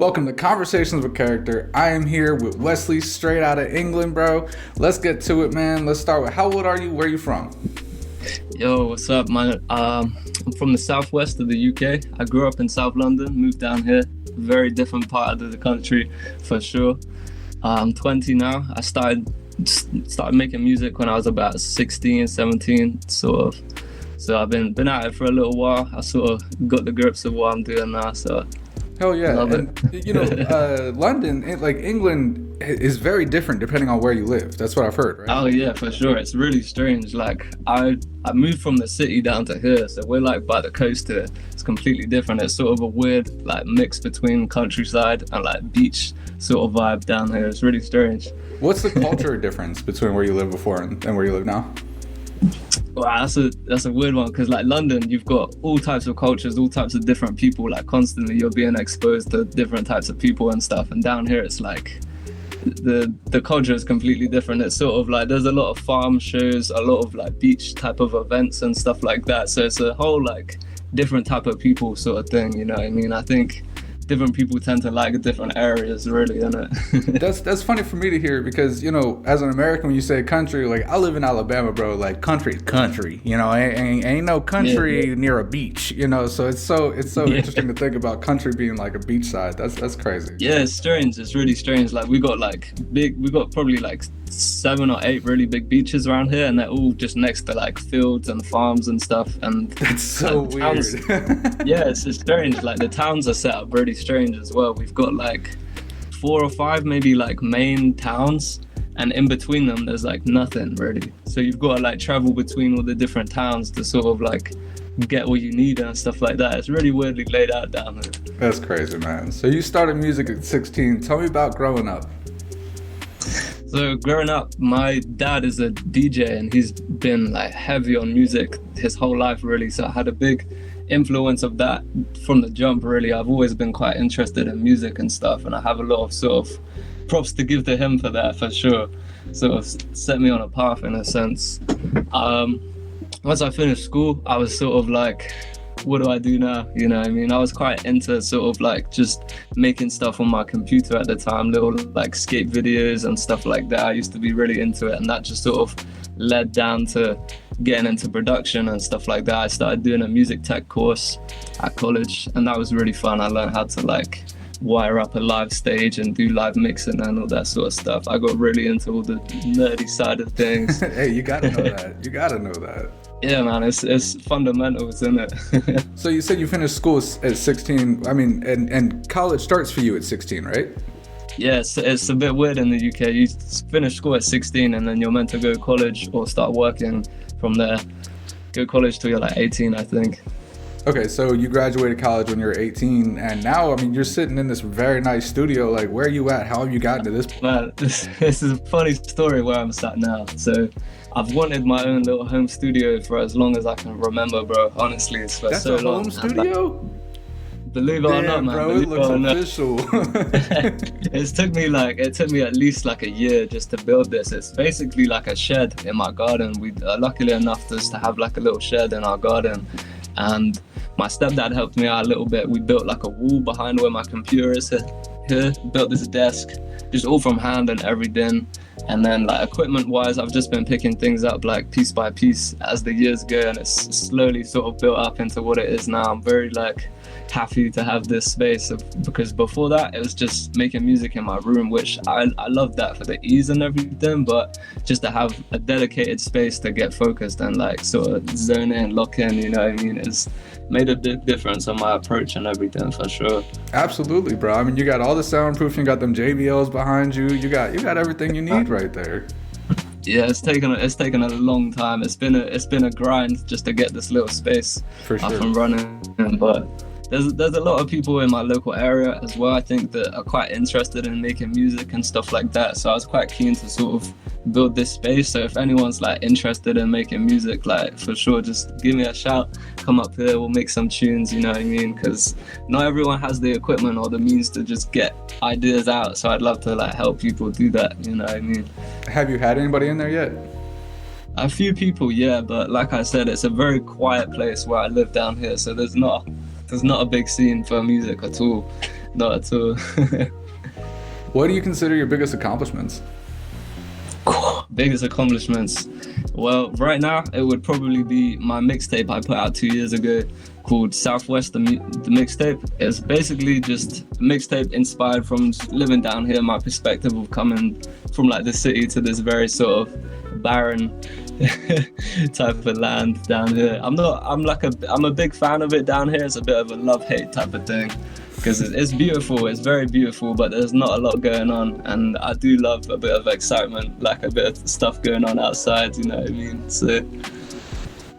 Welcome to Conversations with Character. I am here with Wesly, straight out of England, bro. Let's get to it, man. Let's start with how old are you? Where are you from? Yo, what's up, man? I'm from the southwest of the UK. I grew up in South London, moved down here. Very different part of the country, for sure. I'm 20 now. I started making music when I was about 16, 17, sort of. So I've been at it for a little while. I sort of got the grips of what I'm doing now, so Hell yeah. love it. And, London, England is very different depending on where you live. That's what I've heard, right? Oh yeah, for sure. It's really strange. Like I moved from the city down to here, so we're like by the coast here. It's completely different. It's sort of a weird like mix between countryside and like beach sort of vibe down here. It's really strange. What's the culture difference between where you lived before and where you live now? Wow, that's a weird one because like London, you've got all types of cultures, all types of different people. Like constantly, you're being exposed to different types of people and stuff. And down here, it's like the culture is completely different. It's sort of like there's a lot of farm shows, a lot of like beach type of events and stuff like that. So it's a whole like different type of people sort of thing. You know what I mean? I think different people tend to like different areas, really, isn't it? That's funny for me to hear because, as an American, when you say country, like I live in Alabama, bro, like country, ain't no country near a beach, so it's so interesting to think about country being like a beachside. That's crazy. Yeah, it's strange. It's really strange. Like we got probably like 7 or 8 really big beaches around here, and they're all just next to like fields and farms and stuff. And that's so weird. Yeah, it's just strange. Like the towns are set up really strange as well. We've got like 4 or 5 maybe like main towns, and in between them there's like nothing really. So you've got to like travel between all the different towns to sort of like get what you need and stuff like that. It's really weirdly laid out down there. That's crazy, man. So you started music at 16. Tell me about growing up. So growing up, my dad is a DJ and he's been like heavy on music his whole life really. So I had a big influence of that from the jump really. I've always been quite interested in music and stuff, and I have a lot of sort of props to give to him for that, for sure. Sort of set me on a path in a sense. Once I finished school, I was sort of like, what do I do now? You know what I mean? I was quite into sort of like just making stuff on my computer at the time, little like skate videos and stuff like that. I used to be really into it, and that just sort of led down to getting into production and stuff like that. I started doing a music tech course at college, and that was really fun. I learned how to like wire up a live stage and do live mixing and all that sort of stuff. I got really into all the nerdy side of things. Hey, you gotta know that. You gotta know that. Yeah, man, it's fundamentals, isn't it? So you said you finished school at 16. I mean, and college starts for you at 16, right? Yeah, it's a bit weird in the UK. You finish school at 16 and then you're meant to go to college or start working from there. Go to college till you're like 18, I think. Okay, so you graduated college when you were 18, and now, I mean, you're sitting in this very nice studio. Like, where are you at? How have you gotten to this point? Man, this is a funny story where I'm sat now. So I've wanted my own little home studio for as long as I can remember, bro. Honestly, it's for That's so a long. home studio? Believe it or not, man. Bro, it looks official. It took me at least like a year just to build this. It's basically like a shed in my garden. We luckily enough just to have like a little shed in our garden, and my stepdad helped me out a little bit. We built like a wall behind where my computer is here, built this desk, just all from hand and everything. And then like equipment wise, I've just been picking things up like piece by piece as the years go, and it's slowly sort of built up into what it is now. I'm very like happy to have this space because before that it was just making music in my room, which I love that for the ease and everything, but just to have a dedicated space to get focused and like sort of zone in, lock in, you know what I mean, it's made a big difference on my approach and everything, for sure. Absolutely, bro. I mean, you got all the soundproofing, you got them JBLs behind you, you got everything you need right there. Yeah, it's taken a long time. It's been a grind just to get this little space up and running, but there's a lot of people in my local area as well, I think, that are quite interested in making music and stuff like that. So I was quite keen to sort of build this space. So if anyone's like interested in making music, like for sure, just give me a shout, come up here, we'll make some tunes, you know what I mean? Because not everyone has the equipment or the means to just get ideas out. So I'd love to like help people do that, you know what I mean? Have you had anybody in there yet? A few people, yeah, but like I said, it's a very quiet place where I live down here. So there's not a big scene for music at all. not at all. What do you consider your biggest accomplishments? Biggest accomplishments. Well, right now it would probably be my mixtape I put out 2 years ago called Southwest, the mixtape. It's basically just a mixtape inspired from living down here, my perspective of coming from like the city to this very sort of barren type of land down here. I'm a big fan of it down here. It's a bit of a love-hate type of thing, because it's beautiful, it's very beautiful, but there's not a lot going on, and I do love a bit of excitement, like a bit of stuff going on outside, you know what I mean? So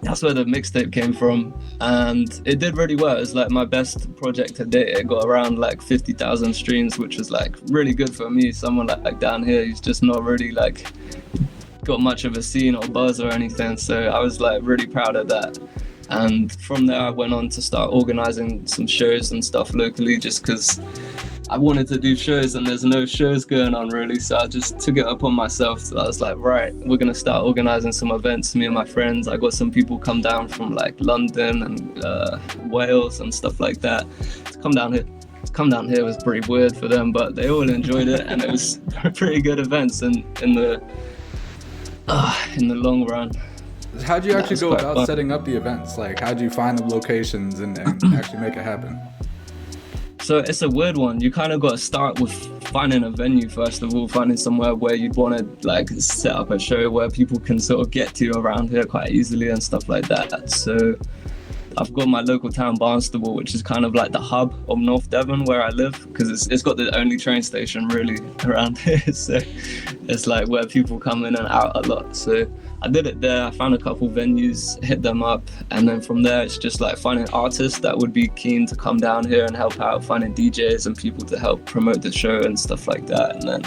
that's where the mixtape came from, and it did really well. It was like my best project to date. It got around like 50,000 streams, which was like really good for me, someone like down here who's just not really like got much of a scene or buzz or anything. So I was like really proud of that. And from there I went on to start organizing some shows and stuff locally, just because I wanted to do shows and there's no shows going on really. So I just took it upon myself. So I was like, right, we're gonna start organizing some events, me and my friends. I got some people come down from like London and Wales and stuff like that to come down here. To come down here was pretty weird for them, but they all enjoyed it, and it was pretty good events in the long run. How'd you actually go about setting up the events? Like, how'd you find the locations and actually make it happen? So it's a weird one. You kind of got to start with finding a venue, first of all, finding somewhere where you'd want to like set up a show where people can sort of get to around here quite easily and stuff like that. So I've got my local town, Barnstable, which is kind of like the hub of North Devon where I live, because it's got the only train station really around here. So it's like where people come in and out a lot. So I did it there. I found a couple venues, hit them up, and then from there it's just like finding artists that would be keen to come down here and help out, finding DJs and people to help promote the show and stuff like that. And then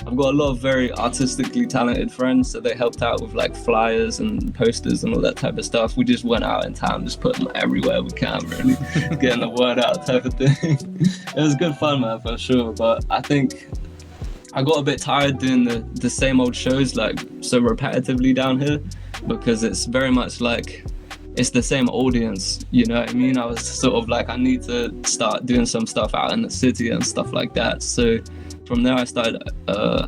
I've got a lot of very artistically talented friends, so they helped out with like flyers and posters and all that type of stuff. We just went out in town, just put them everywhere we can, really, getting the word out type of thing. It was good fun, man, for sure. But I think I got a bit tired doing the same old shows like so repetitively down here, because it's very much like it's the same audience, you know what I mean? I was sort of like, I need to start doing some stuff out in the city and stuff like that. So from there I started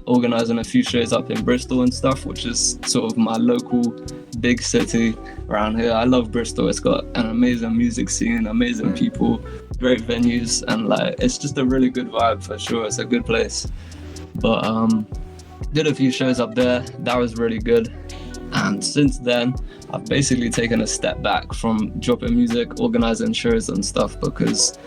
organizing a few shows up in Bristol and stuff, which is sort of my local big city around here. I love Bristol. It's got an amazing music scene, amazing people, great venues, and like it's just a really good vibe for sure. It's a good place. But did a few shows up there. That was really good. And since then, I've basically taken a step back from dropping music, organizing shows and stuff, because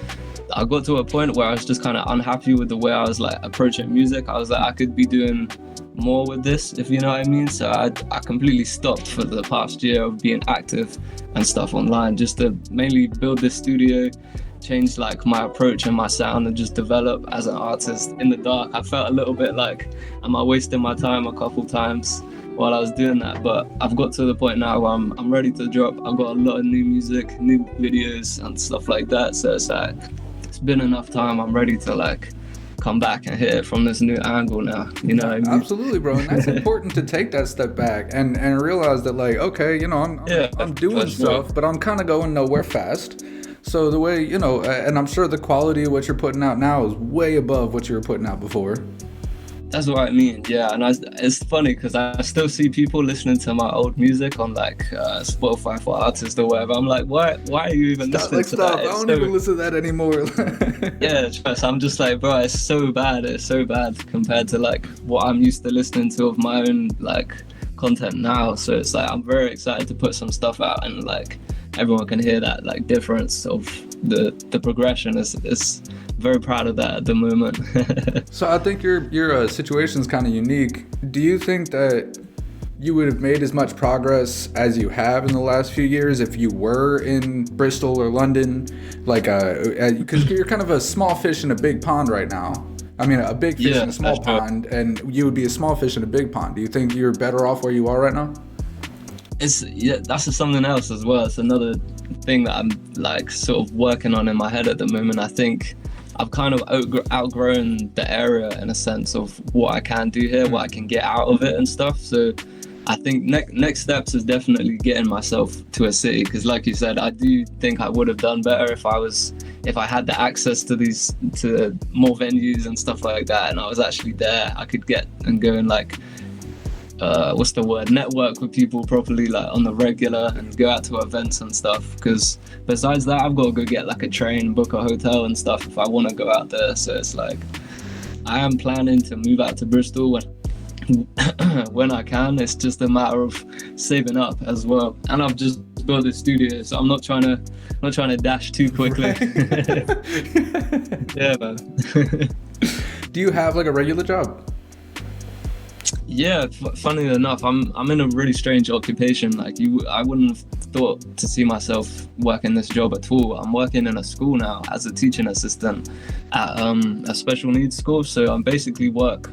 I got to a point where I was just kind of unhappy with the way I was like approaching music. I was like, I could be doing more with this, if you know what I mean. So I completely stopped for the past year of being active and stuff online, just to mainly build this studio, change like my approach and my sound, and just develop as an artist in the dark. I felt a little bit like, am I wasting my time a couple times while I was doing that? But I've got to the point now where I'm ready to drop. I've got a lot of new music, new videos and stuff like that. So it's like, it's been enough time. I'm ready to like come back and hit it from this new angle now, you know what I mean? Absolutely, bro. And that's important to take that step back and realize that like, okay, you know, I'm doing stuff, but I'm kind of going nowhere fast. So the way, you know, and I'm sure the quality of what you're putting out now is way above what you were putting out before. That's what I mean, yeah. And it's funny because I still see people listening to my old music on like Spotify for artists or whatever. I'm like, why are you even listening to that? I don't even listen to that anymore. Yeah, trust. I'm just like, bro, it's so bad compared to like what I'm used to listening to of my own like content now. So it's like, I'm very excited to put some stuff out and like everyone can hear that like difference of the progression. Is very proud of that at the moment. So I think your situation's kind of unique. Do you think that you would have made as much progress as you have in the last few years if you were in Bristol or London? Like, because you're kind of a small fish in a big pond right now. I mean, a big fish in a small pond, and you would be a small fish in a big pond. Do you think you're better off where you are right now? That's something else as well. It's another thing that I'm like sort of working on in my head at the moment. I think I've kind of outgrown the area in a sense of what I can do here, what I can get out of it and stuff. So I think next steps is definitely getting myself to a city, because like you said, I do think I would have done better if I had the access to more venues and stuff like that, and I was actually there. I could get and go and like what's the word, network with people properly, like on the regular, and go out to events and stuff. Because besides that, I've got to go get like a train, book a hotel and stuff if I want to go out there. So it's like I am planning to move out to Bristol when I can. It's just a matter of saving up as well, and I've just built a studio, so I'm not trying to dash too quickly. Right. Yeah, man. Do you have like a regular job? Yeah, funny enough, I'm in a really strange occupation. Like I wouldn't have thought to see myself working this job at all. I'm working in a school now as a teaching assistant at a special needs school. So I'm basically work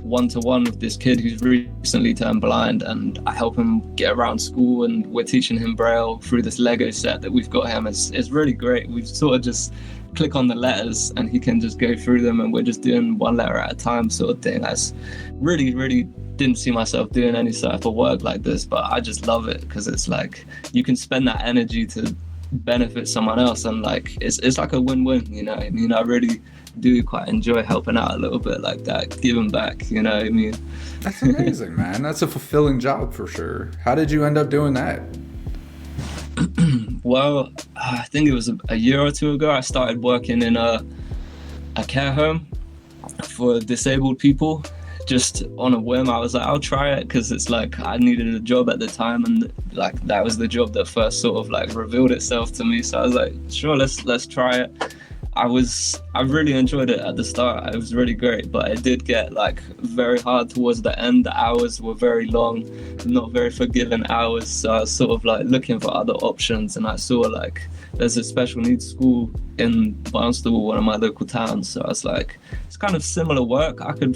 one-to-one with this kid who's recently turned blind, and I help him get around school, and we're teaching him Braille through this Lego set that we've got him. It's really great. We've sort of just click on the letters and he can just go through them, and we're just doing one letter at a time sort of thing. I really didn't see myself doing any sort of work like this, but I just love it because it's like you can spend that energy to benefit someone else, and like it's like a win-win, you know what I mean? I really do quite enjoy helping out a little bit like that, giving back, you know what I mean? That's amazing, man. That's a fulfilling job for sure. How did you end up doing that? Well, I think it was a year or two ago. I started working in a care home for disabled people, just on a whim. I was like, I'll try it, because it's like I needed a job at the time, and like that was the job that first sort of like revealed itself to me. So I was like, sure, let's try it. I really enjoyed it at the start. It was really great, but it did get like very hard towards the end. The hours were very long, not very forgiving hours. So I was sort of like looking for other options, and I saw like there's a special needs school in Bristol, one of my local towns. So I was like, it's kind of similar work. I could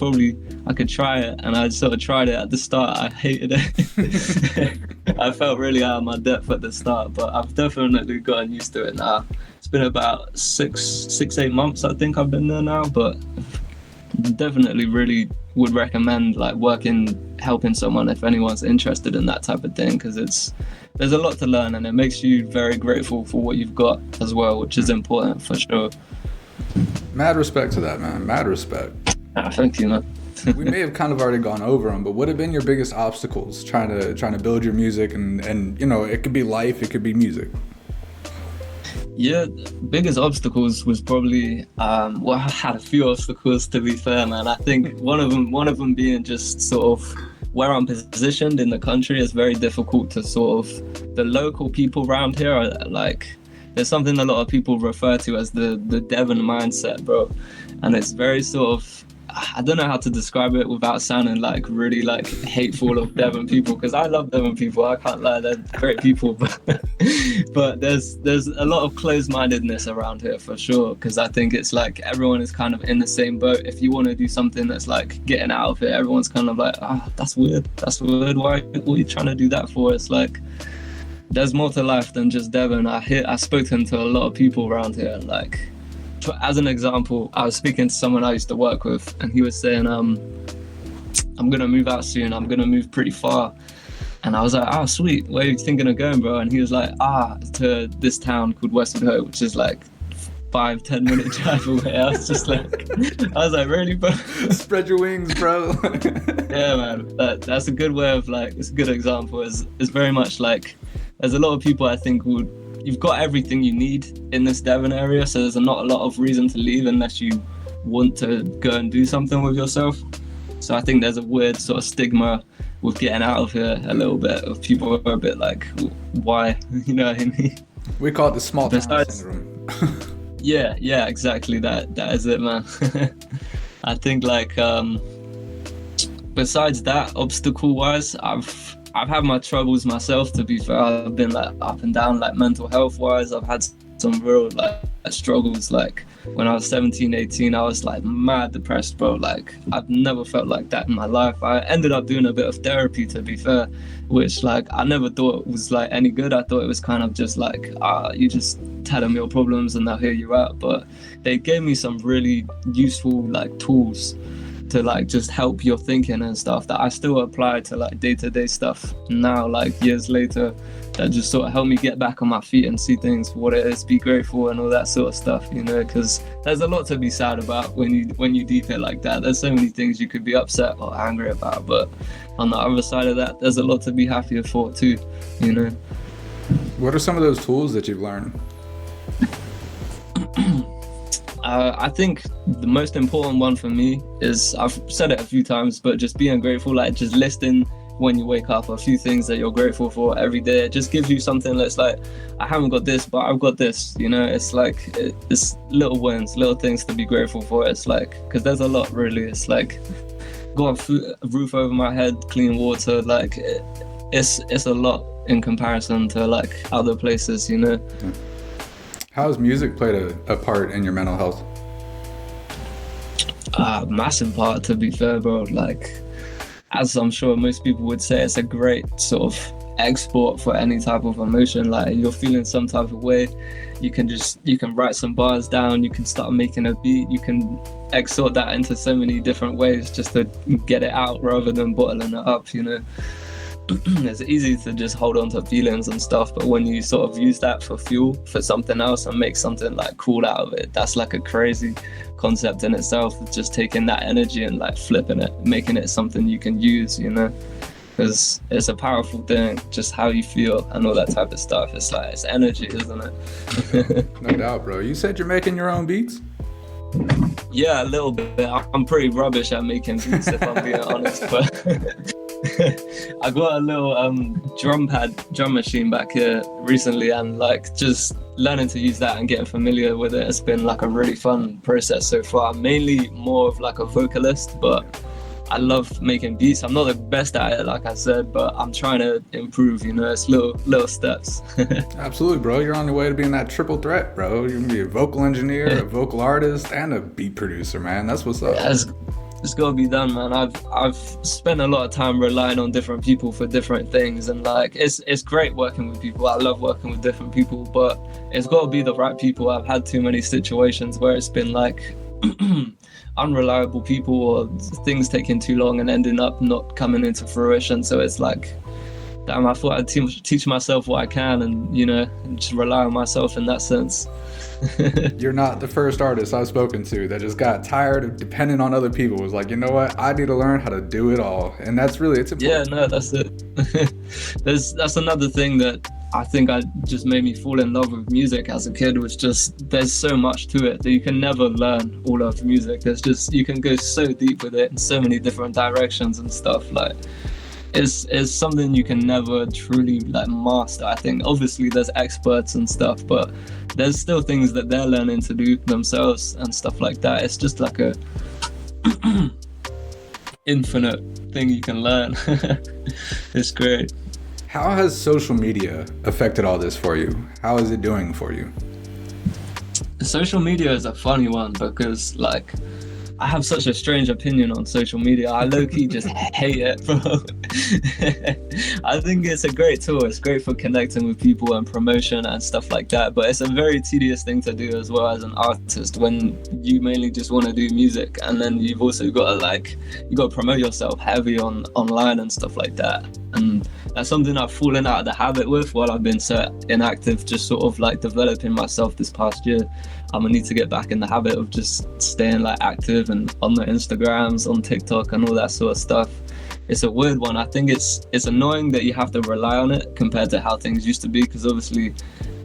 try it, and I sort of tried it at the start. I hated it. I felt really out of my depth at the start, but I've definitely gotten used to it now. It's been about 6-8 months, I think I've been there now, but definitely really would recommend like helping someone if anyone's interested in that type of thing, because there's a lot to learn, and it makes you very grateful for what you've got as well, which is important for sure. Mad respect to that, man. Mad respect. Thank you, man. We may have kind of already gone over them, but what have been your biggest obstacles trying to build your music, and you know, it could be life, it could be music? Yeah, biggest obstacles was probably well, I had a few obstacles, to be fair, man. I think one of them being just sort of where I'm positioned in the country is very difficult to sort of, the local people around here are like, there's something a lot of people refer to as the Devon mindset, bro. And it's very sort of, I don't know how to describe it without sounding like really like hateful of Devon people, because I love Devon people, I can't lie, they're great people, but there's a lot of closed-mindedness around here for sure, because I think it's like everyone is kind of in the same boat. If you want to do something that's like getting out of it, everyone's kind of like, that's weird, why, what are you trying to do that for? It's like there's more to life than just Devon. I spoke to a lot of people around here, and like, as an example, I was speaking to someone I used to work with, and he was saying, I'm gonna move out soon, I'm gonna move pretty far. And I was like, sweet, where are you thinking of going, bro? And he was like, to this town called Wesly, which is like 5-10 minute drive away. I was like, really, bro? Spread your wings, bro. Yeah, man, that's a good way of like, it's a good example. It's very much like, there's a lot of people I think you've got everything you need in this Devon area, so there's not a lot of reason to leave unless you want to go and do something with yourself. So I think there's a weird sort of stigma with getting out of here a little bit, of people who are a bit like, why? You know what I mean? We call it the small town syndrome. Yeah, exactly. That is it, man. I think like besides that, obstacle wise, I've had my troubles myself, to be fair. I've been like up and down, like mental health wise. I've had some real like struggles. Like when I was 17, 18, I was like mad depressed, bro. Like I've never felt like that in my life. I ended up doing a bit of therapy, to be fair, which like I never thought was like any good. I thought it was kind of just like, you just tell them your problems and they'll hear you out. But they gave me some really useful like tools to like just help your thinking and stuff that I still apply to like day-to-day stuff now, like years later, that just sort of help me get back on my feet and see things for what it is, be grateful and all that sort of stuff, you know, because there's a lot to be sad about when you deep it like that. There's so many things you could be upset or angry about, but on the other side of that, there's a lot to be happier for too, you know. What are some of those tools that you've learned? I think the most important one for me is, I've said it a few times, but just being grateful, like just listing when you wake up a few things that you're grateful for every day. It just gives you something that's like, I haven't got this, but I've got this, you know. It's like, it's little wins, little things to be grateful for. It's like, because there's a lot really. It's like, got a roof over my head, clean water, like it's a lot in comparison to like other places, you know. How has music played a part in your mental health? Massive part, to be fair, bro. Like, as I'm sure most people would say, it's a great sort of export for any type of emotion. Like, you're feeling some type of way, you can write some bars down, you can start making a beat, you can exort that into so many different ways just to get it out rather than bottling it up, you know. It's easy to just hold on to feelings and stuff, but when you sort of use that for fuel for something else and make something like cool out of it, that's like a crazy concept in itself. It's just taking that energy and like flipping it, making it something you can use, you know, because it's a powerful thing, just how you feel and all that type of stuff. It's like, it's energy, isn't it? No doubt, bro. You said you're making your own beats? Yeah, a little bit. I'm pretty rubbish at making beats, if I'm being honest, but I got a little drum machine back here recently, and like just learning to use that and getting familiar with it has been like a really fun process so far. I'm mainly more of like a vocalist, but I love making beats. I'm not the best at it, like I said, but I'm trying to improve, you know. It's little steps. Absolutely, bro. You're on your way to being that triple threat, bro. You're gonna be a vocal engineer, a vocal artist, and a beat producer, man. That's what's up. Yeah, it's got to be done, man. I've spent a lot of time relying on different people for different things, and like it's great working with people. I love working with different people, but it's got to be the right people. I've had too many situations where it's been like unreliable people, or things taking too long and ending up not coming into fruition. So it's like, damn, I thought I'd teach myself what I can, and you know, just rely on myself in that sense. You're not the first artist I've spoken to that just got tired of depending on other people. It was like, you know what, I need to learn how to do it all. And that's really, it's important. Yeah, no, that's it. That's another thing that I think just made me fall in love with music as a kid, was just, there's so much to it that you can never learn all of music. There's just, you can go so deep with it in so many different directions and stuff. Like, it's something you can never truly like master. I think obviously there's experts and stuff, but there's still things that they're learning to do themselves and stuff like that. It's just like a infinite thing you can learn. It's great. How has social media affected all this for you? How is it doing for you? Social media is a funny one, because like, I have such a strange opinion on social media. I low-key just hate it, bro. I think it's a great tool. It's great for connecting with people and promotion and stuff like that. But it's a very tedious thing to do as well as an artist, when you mainly just want to do music, and then you've also got to promote yourself heavy online and stuff like that. And that's something I've fallen out of the habit with while I've been so inactive, just sort of like developing myself this past year. I'm gonna need to get back in the habit of just staying like active and on the Instagrams, on TikTok and all that sort of stuff. It's a weird one. I think it's annoying that you have to rely on it compared to how things used to be, because obviously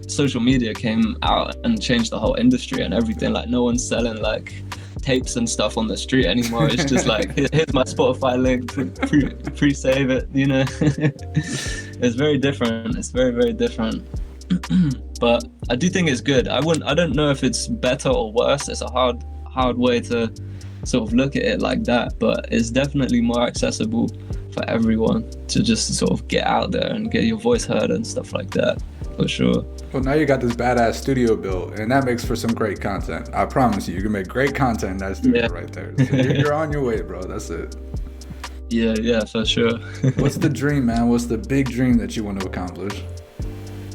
social media came out and changed the whole industry and everything. Like, no one's selling like tapes and stuff on the street anymore. It's just like, here's my Spotify link, pre-save it, you know. It's very different. It's very, very different. But I do think it's good. I don't know if it's better or worse. It's a hard way to sort of look at it like that, but it's definitely more accessible for everyone to just sort of get out there and get your voice heard and stuff like that, for sure. Well, now you got this badass studio built, and that makes for some great content. I promise you can make great content in that studio right there. So you're on your way, bro. That's it. Yeah, for sure. What's the dream, man? What's the big dream that you want to accomplish?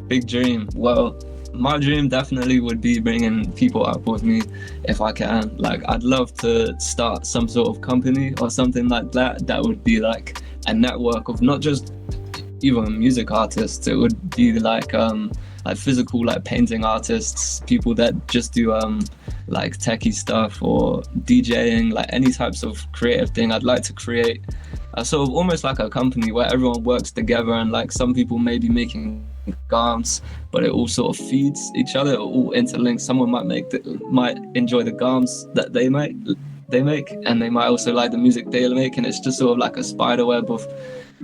Big dream. Well, my dream definitely would be bringing people up with me if I can. Like, I'd love to start some sort of company or something like that. That would be like a network of not just even music artists. It would be like physical, like painting artists, people that just do like techie stuff or DJing, like any types of creative thing. I'd like to create a sort of almost like a company where everyone works together, and like some people may be making garms, but it all sort of feeds each other. It all interlinks. Someone might enjoy the garms that they make, and they might also like the music they make, and it's just sort of like a spider web of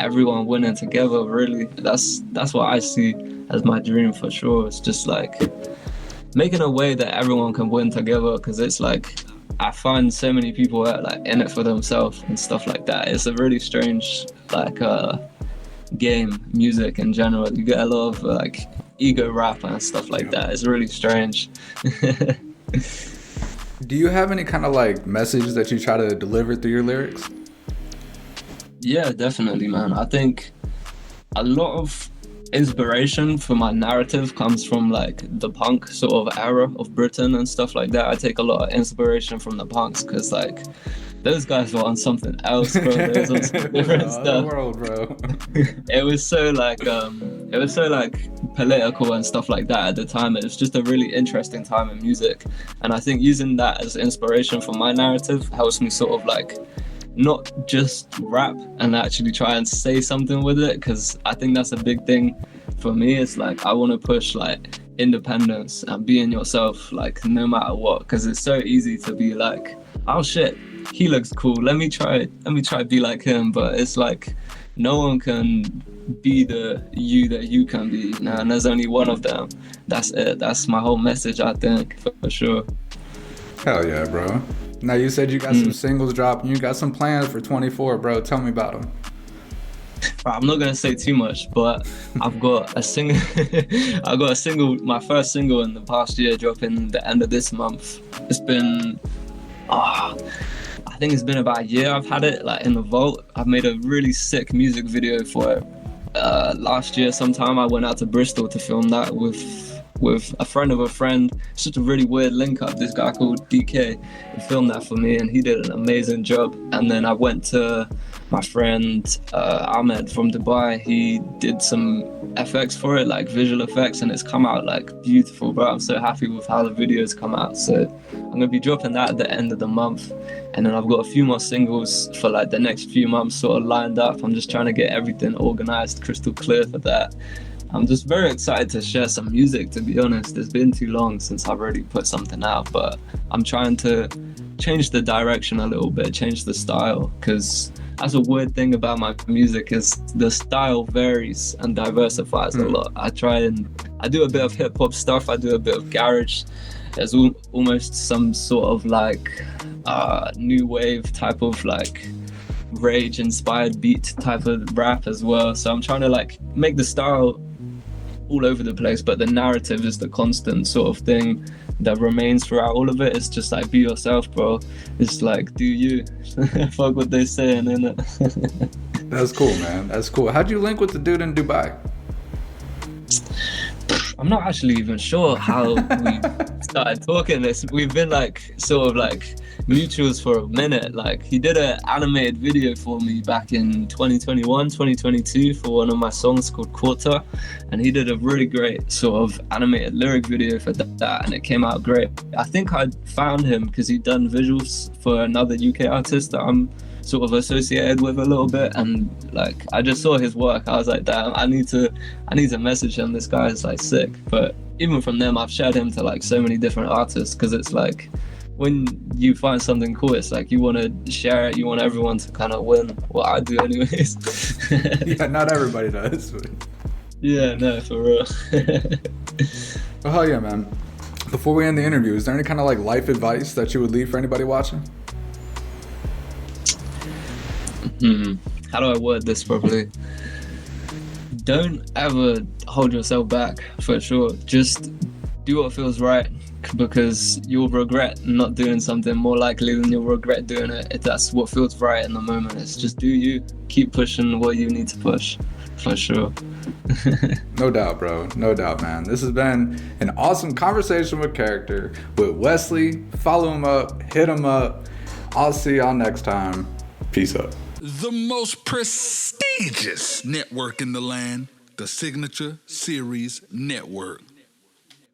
everyone winning together. Really, that's what I see as my dream for sure. It's just like making a way that everyone can win together, because it's like I find so many people are like in it for themselves and stuff like that. It's a really strange like game, music in general. You get a lot of like ego rap and stuff like that. It's really strange. Do you have any kind of like message that you try to deliver through your lyrics? Yeah, definitely, man. I think a lot of inspiration for my narrative comes from like the punk sort of era of Britain and stuff like that. I take a lot of inspiration from the punks, because like those guys were on something else, bro. They was on some different stuff. World, bro. It was so like political and stuff like that at the time. It was just a really interesting time in music, and I think using that as inspiration for my narrative helps me sort of like not just rap and actually try and say something with it, because I think that's a big thing for me. It's like I want to push like independence and being yourself, like no matter what, because it's so easy to be like, oh shit, he looks cool, let me try to be like him. But it's like no one can be the you that you can be, and there's only one of them. That's it. That's my whole message, I think, for sure. Hell yeah, bro. Now you said you got some singles dropping. You got some plans for 24, bro. Tell me about them. I'm not gonna say too much, but I've got a single. My first single in the past year, dropping the end of this month. It's been, I think it's been about a year. I've had it like in the vault. I've made a really sick music video for it. Last year, sometime I went out to Bristol to film that with a friend of a friend. It's just a really weird link up. This guy called DK, he filmed that for me, and he did an amazing job. And then I went to my friend Ahmed from Dubai. He did some FX for it, like visual effects, and it's come out like beautiful, bro. I'm so happy with how the videos come out. So I'm gonna be dropping that at the end of the month, and then I've got a few more singles for like the next few months sort of lined up. I'm just trying to get everything organized, crystal clear for that. I'm just very excited to share some music, to be honest. It's been too long since I've already put something out, but I'm trying to change the direction a little bit, change the style, because that's a weird thing about my music is the style varies and diversifies a lot. I do a bit of hip hop stuff, I do a bit of garage. There's almost some sort of like new wave type of like rage inspired beat type of rap as well. So I'm trying to like make the style all over the place, but the narrative is the constant sort of thing that remains throughout all of it. It's just like, be yourself, bro. It's like, do you. Fuck what they're saying, innit? That's cool, man. That's cool. How'd you link with the dude in Dubai? I'm not actually even sure how we started talking this. We've been like sort of like mutuals for a minute. Like he did an animated video for me back in 2021, 2022 for one of my songs called Quarter, and he did a really great sort of animated lyric video for that, and it came out great. I think I found him because he'd done visuals for another UK artist that I'm sort of associated with a little bit, and like I just saw his work. I was like, damn, I need to message him. This guy is like sick. But even from them, I've shared him to like so many different artists, because it's like when you find something cool, it's like you want to share it, you want everyone to kind of win. Well, I do anyways. Yeah, not everybody does, but... yeah, no, for real. Oh hell yeah, man. Before we end the interview, is there any kind of like life advice that you would leave for anybody watching? How do I word this properly? Don't ever hold yourself back, for sure. Just do what feels right, because you'll regret not doing something more likely than you'll regret doing it. If that's what feels right in the moment, it's just do you. Keep pushing what you need to push. For sure. No doubt, bro. No doubt, man. This has been an awesome conversation with character with Wesly. Follow him up, hit him up. I'll see y'all next time. Peace up. The most prestigious network in the land, the Signature Series Network.